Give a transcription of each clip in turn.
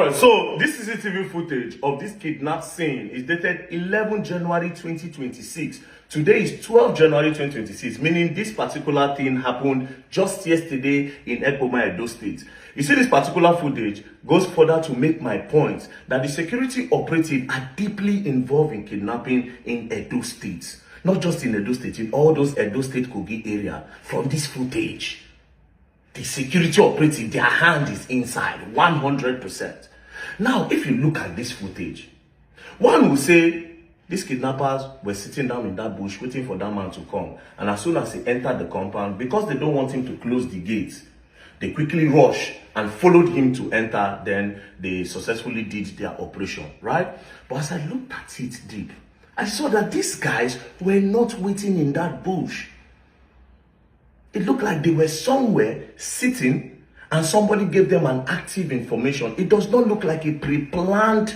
Alright, so this CCTV footage of this kidnap scene is dated 11 January 2026. Today is 12 January 2026, meaning this particular thing happened just yesterday in Ekpoma, Edo State. You see, this particular footage goes further to make my point that the security operatives are deeply involved in kidnapping in Edo State. Not just in Edo State, in all those Edo State Kogi area. From this footage, the security operative, their hand is inside 100%. Now, if you look at this footage, one will say these kidnappers were sitting down in that bush waiting for that man to come. And as soon as he entered the compound, because they don't want him to close the gates, they quickly rushed and followed him to enter. Then they successfully did their operation, right? But as I looked at it deep, I saw that these guys were not waiting in that bush. It looked like they were somewhere sitting and somebody gave them an active information. It does not look like a pre-planned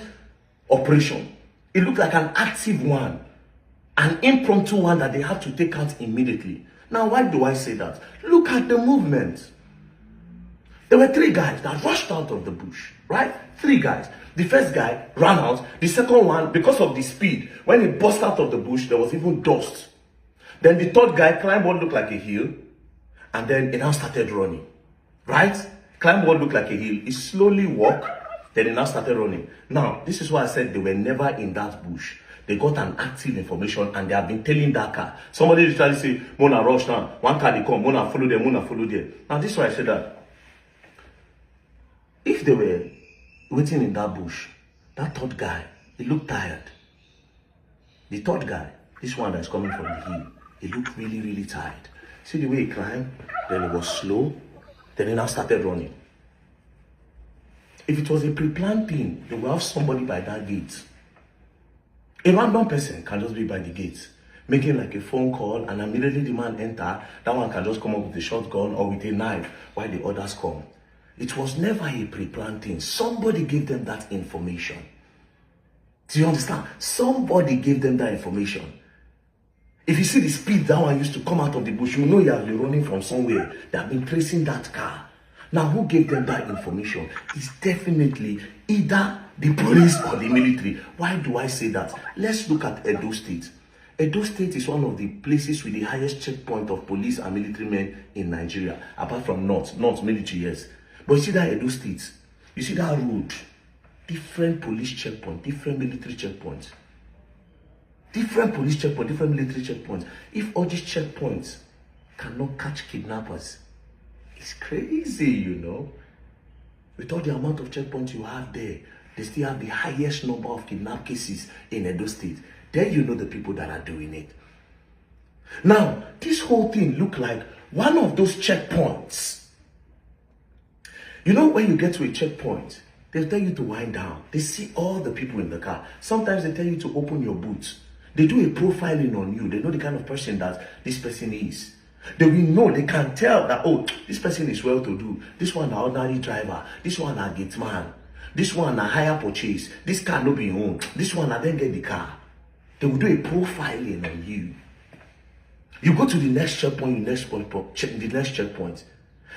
operation. It looked like an active one, an impromptu one that they had to take out immediately. Now, why do I say that? Look at the movement. There were three guys that rushed out of the bush, right? Three guys. The first guy ran out. The second one, because of the speed, when he burst out of the bush, there was even dust. Then the third guy climbed what looked like a hill, and then he now started running, right? Climbed what looked like a hill. He slowly walked, then he now started running. Now, this is why I said they were never in that bush. They got an active information and they have been telling that car. Somebody literally say, Mona rush now. One car they come, Mona follow them, Mona follow them. Now, this is why I said that. If they were waiting in that bush, that third guy, he looked tired. The third guy, this one that's coming from the hill, he looked really, really tired. See the way he climbed, then he was slow, then he now started running. If it was a pre-planned thing, they will have somebody by that gate. A random person can just be by the gate, making like a phone call, and immediately the man enter, that one can just come up with a shotgun or with a knife while the others come. It was never a pre-planned thing. Somebody gave them that information. Do you understand? Somebody gave them that information. If you see the speed that one used to come out of the bush, you know you have been running from somewhere. They have been tracing that car. Now, who gave them that information? It's definitely either the police or the military. Why do I say that? Let's look at Edo State. Edo State is one of the places with the highest checkpoint of police and military men in Nigeria, apart from North military, yes. But you see that Edo State, you see that road, different police checkpoint, different military checkpoints. Different police checkpoints, different military checkpoints. If all these checkpoints cannot catch kidnappers, it's crazy, you know. With all the amount of checkpoints you have there, they still have the highest number of kidnap cases in Edo State. Then you know the people that are doing it. Now, this whole thing look like one of those checkpoints. You know, when you get to a checkpoint, they'll tell you to wind down. They see all the people in the car. Sometimes they tell you to open your boots. They do a profiling on you. They know the kind of person that this person is. They will know, they can tell that, oh, this person is well-to-do. This one, an ordinary driver. This one, a gate man. This one, a hire purchase. This car no be own. This one, I then get the car. They will do a profiling on you. You go to the next checkpoint, the next checkpoint.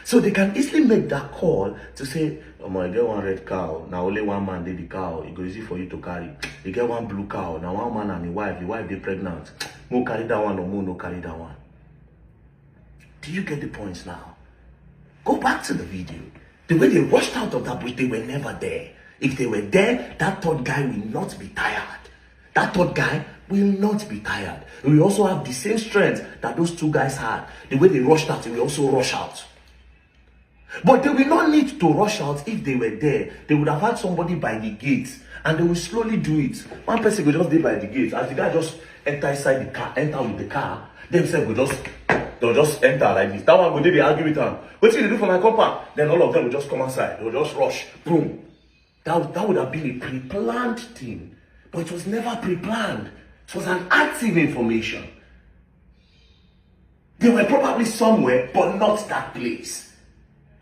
So they can easily make that call to say, oh my, get one red cow. Now only one man did the cow. It goes easy for you to carry. You get one blue cow. Now one man and the wife they pregnant. Mo carry that one or mo no carry that one. Do you get the points now? Go back to the video. The way they rushed out of that bush, they were never there. If they were there, that third guy will not be tired. That third guy will not be tired. We also have the same strength that those two guys had. The way they rushed out, they will also rush out. But they will not need to rush out if they were there. They would have had somebody by the gate, and they will slowly do it. One person will just be by the gate. As the guy just enter inside the car, enter with the car, themselves they'll just enter like this. That one will be argue with them. What did they do for my compound? Then all of them will just come outside. They'll just rush. Boom. That would have been a pre-planned thing. But it was never pre-planned. It was an active information. They were probably somewhere, but not that place.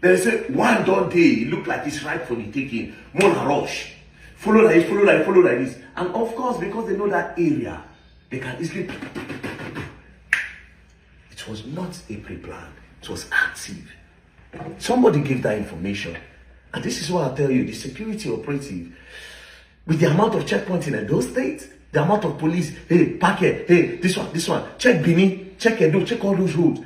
They say, one done day, it looked like it's right for the taking. Mona rush. Follow like this, follow like this. And of course, because they know that area, they can easily... It was not a pre-plan. It was active. Somebody gave that information. And this is why I tell you, the security operative, with the amount of checkpoints in those states, the amount of police, hey, park here, hey, this one, check Bini, check Edo, check all those roads.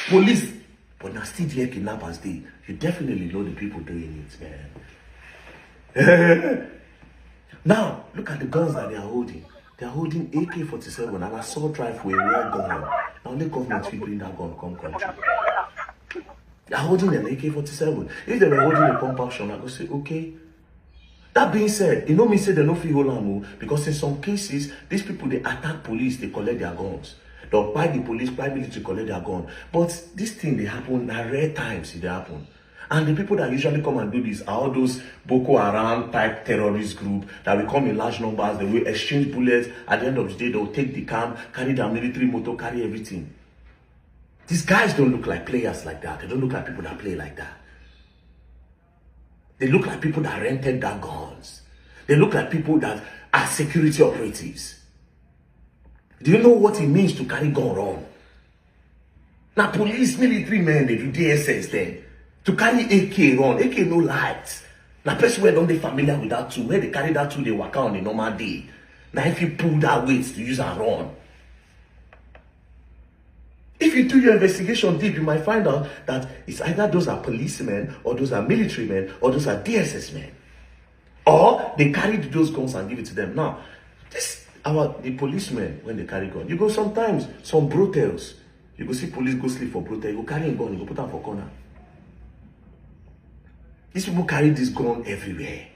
Police. But now still there kidnappers dey. You definitely know the people doing it, man. Now, look at the guns that they are holding. They are holding AK-47 and assault rifle, a rare gun. Now only government will bring that gun come country. They are holding an AK-47. If they were holding a pump action, I would say, okay. That being said, you know me say they no fit hold am because in some cases, these people, they attack police, they collect their guns. They'll buy the police, buy military, collect their gun. But this thing, they happen, at rare times it happen. And the people that usually come and do this are all those Boko Haram type terrorist group that will come in large numbers. They will exchange bullets. At the end of the day, they'll take the camp, carry their military motor, carry everything. These guys don't look like players like that. They don't look like people that play like that. They look like people that rented their guns. They look like people that are security operatives. Do you know what it means to carry gun around? Now, police, military men, they do DSS then. To carry AK around, AK no lights. Now, person where don't they familiar with that tool, where they carry that tool, they work out on a normal day. Now, if you pull that weight to use and run. If you do your investigation deep, you might find out that it's either those are policemen, or those are military men, or those are DSS men. Or they carried those guns and give it to them. Now, the policemen, when they carry gun, you go sometimes, some brotels, you go see police go sleep for brothel, you go carry a gun, you go put them for corner. These people carry this gun everywhere.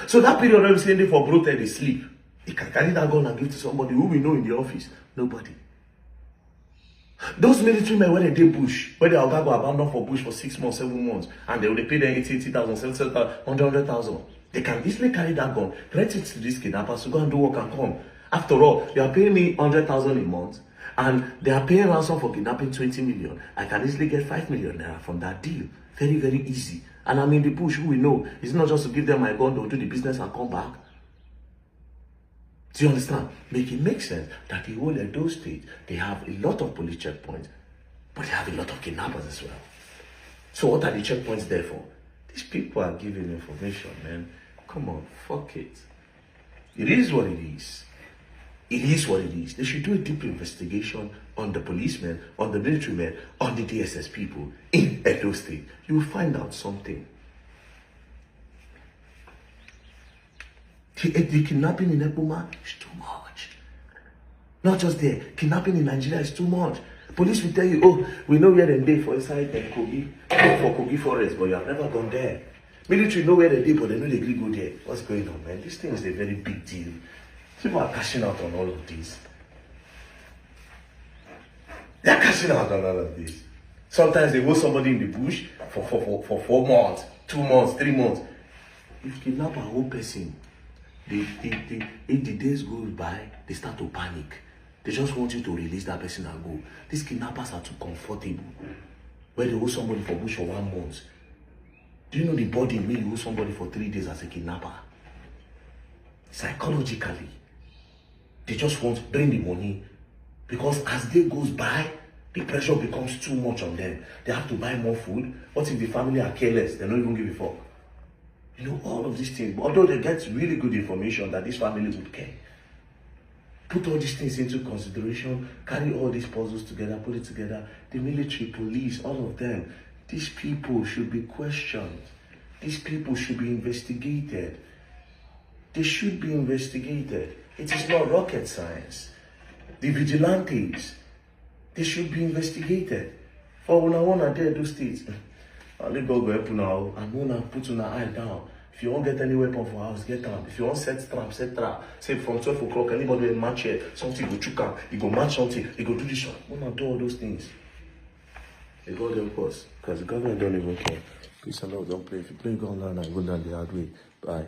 So that period when we say they for brothel, they sleep. They can carry that gun and give to somebody who we know in the office. Nobody. Those military men, when they did bush, when they are going to abandon for bush for 6 months, 7 months, and they will pay them 80,000, 70,000, 100,000. They can easily carry that gun, rent it to these kidnappers to go and do work and come. After all, they are paying me 100,000 a month, and they are paying ransom for kidnapping 20 million. I can easily get 5 million naira from that deal. Very, very easy. And I'm in the bush, who we know. It's not just to give them my gun, they'll do the business and come back. Do you understand? Make it make sense that the whole Edo state, they have a lot of police checkpoints, but they have a lot of kidnappers as well. So what are the checkpoints there for? These people are giving information, man. Come on, fuck it. It is what it is. It is what it is. They should do a deep investigation on the policemen, on the military men, on the DSS people in Edo State. You will find out something. The kidnapping in Eboma is too much. Not just there. Kidnapping in Nigeria is too much. Police will tell you, oh, we know where they dey for inside Kogi, for Kogi Forest, but you have never gone there. Military know where they dey, but they know they agree go there. What's going on, man? This thing is a very big deal. People are cashing out on all of this. They are cashing out on all of this. Sometimes they hold somebody in the bush for 4 months, 2 months, 3 months. If you kidnap a whole person, if the days go by, they start to panic. They just want you to release that person and go. These kidnappers are too comfortable. Where they hold somebody for bush for 1 month. Do you know the body may hold somebody for 3 days as a kidnapper? Psychologically, they just want to bring the money. Because as day goes by, the pressure becomes too much on them. They have to buy more food. What if the family are careless? They don't even give a fuck. You know, all of these things. But although they get really good information that this family would care. Put all these things into consideration, carry all these puzzles together, put it together. The military, police, all of them. These people should be questioned. These people should be investigated. They should be investigated. It is not rocket science. The vigilantes, they should be investigated. For when I want to do those states, only God go help now and wanna put your eye down. If you won't get any weapon for house, get them. If you want set trap, set trap. Say from 12 o'clock, anybody will match here, something go chook out, you go match something, you go do this one. Wanna do all those things. They God help us. Because the government don't even care. Peace and love, don't play. If you play gun now, go down the hard way. Bye.